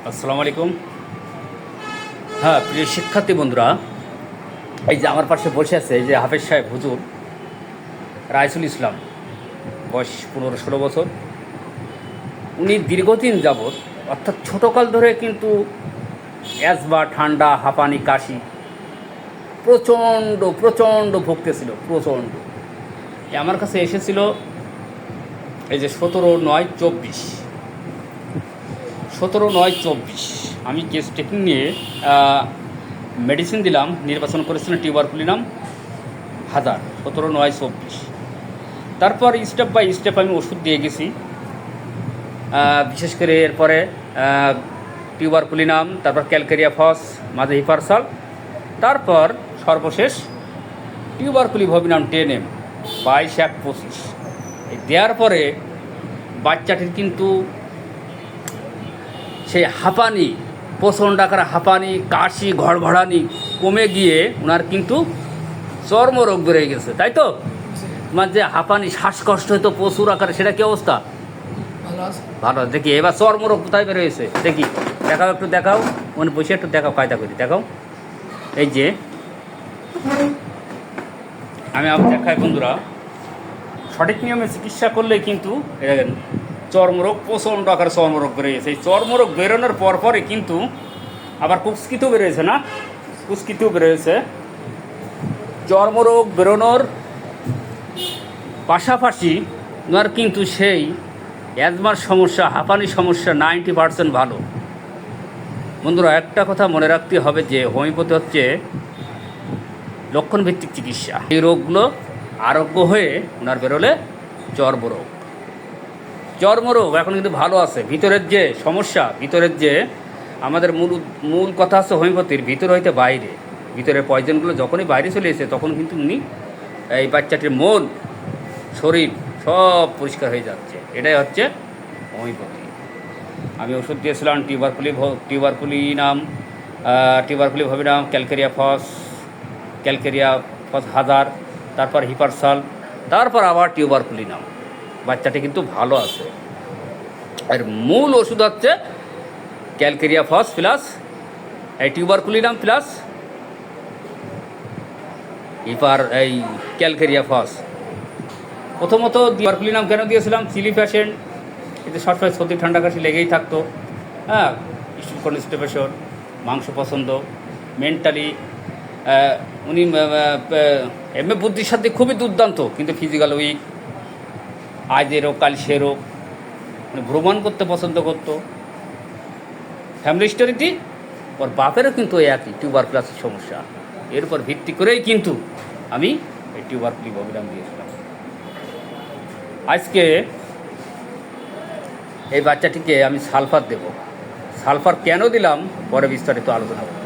আসসালামু আলাইকুম। হ্যাঁ, প্রিয় শিক্ষার্থী বন্ধুরা, এই যে আমার পাশে বসে আছে এই যে হাফেজ সাহেব হুজুর রাইসুল ইসলাম, বয়স 15-16 বছর। উনি দীর্ঘদিন যাবৎ অর্থাৎ ছোটোকাল ধরে কিন্তু অ্যাজমা, ঠান্ডা, হাঁপানি, কাশি প্রচণ্ড প্রচণ্ড ভুগতেছিল, প্রচণ্ড। আমার কাছে এসেছিল এই যে 17/9/24, 17/9/24 আমি কেস টেকিং নিয়ে মেডিসিন দিলাম, নির্বাচন করেছিলেন টিউবারকুলিনাম 1000, 17/9/24। তারপর স্টেপ বাই স্টেপ আমি ওষুধ দিয়ে গেছি, বিশেষ করে এরপরে টিউবারকুলিনাম, তারপর ক্যালকেরিয়া ফস, মাঝে হিপারসাল, তারপর সর্বশেষ টিউবারকুলিভবিনাম 10 mg 22/1/25। এই দেওয়ার পরে বাচ্চাটির কিন্তু সেই হাঁপানি, প্রচণ্ড আকারে হাঁপানি, কাশি, ঘড়ঘড়ানি কমে গিয়ে ওনার কিন্তু চর্মরোগ বেড়ে গেছে, তাই তো? তোমার যে হাঁপানি, শ্বাসকষ্ট হতো প্রচুর আকারে, সেটা কি অবস্থা? ভালো। দেখি এবার চর্মরোগ কোথায় বের হয়েছে দেখি, দেখাও, একটু দেখাও, মানে বসে একটু দেখাও, কায়দা করি দেখাও। এই যে আমি দেখাই বন্ধুরা, সঠিক নিয়মে চিকিৎসা করলে কিন্তু দেখেন চর্মরোগ, প্রচণ্ড আকারে চর্মরোগ বেরিয়েছে। এই চর্মরোগ বেরোনোর পরই কিন্তু আবার কুস্কিতেও বেরোয়েছে, না কুস্কিতেও বেরোয়েছে। চর্মরোগ বেরোনোর পাশাপাশি ওনার কিন্তু সেই অ্যাজমার সমস্যা, হাঁপানির সমস্যা 90% ভালো। বন্ধুরা, একটা কথা মনে রাখতে হবে যে হোমিওপ্যাথি হচ্ছে লক্ষণভিত্তিক চিকিৎসা। এই রোগগুলো আরোগ্য হয়ে ওনার বেরোলে চর্মরোগ, চর্মরোগ এখন কিন্তু ভালো আছে। ভিতরের যে সমস্যা, ভিতরের যে আমাদের মূল কথা আছে হোমিওপ্যাথির, ভিতর হইতে বাইরে, ভিতরের পয়জনগুলো যখনই বাইরে চলে এসে তখন কিন্তু উনি এই বাচ্চাটির মন, শরীর সব পরিষ্কার হয়ে যাচ্ছে। এটাই হচ্ছে হোমিওপ্যাথি। আমি ওষুধ দিয়েছিলাম টিউবারকুলিভবিনাম, ক্যালকেরিয়া ফস 1000, তারপর হিপারসাল, তারপর আবার টিউবারকুলিনাম। বাচ্চাটি কিন্তু ভালো আছে। আর মূল ওষুধ হচ্ছে ক্যালকেরিয়া ফস প্লাস এই টিউবারকুলিনাম প্লাস এই ক্যালকেরিয়া ফস। প্রথমত টিউবারকুলিনাম কেন দিয়েছিলাম? চিলি পেশেন্ট, এতে সবসময় সর্দি ঠান্ডা কাশি লেগেই থাকতো। হ্যাঁ, স্টিল কনস্টিপেশন, মাংস পছন্দ, মেন্টালি উনি এমনি বুদ্ধির সাথে খুবই দুর্দান্ত, কিন্তু ফিজিক্যাল উইক, আজ এ রোগ কাল সে রোগ। মানে ভ্রমণ করতে পছন্দ করতো। ফ্যামিলি হিস্টোরিটি ওর বাপেরও কিন্তু একই টিউবারকুলাসের সমস্যা। এর উপর ভিত্তি করেই কিন্তু আমি এই টিউবারকুলিভবিনাম দিয়েছিলাম। আজকে এই বাচ্চাটিকে আমি সালফার দেব। সালফার কেন দিলাম পরে বিস্তারিত আলোচনা করব।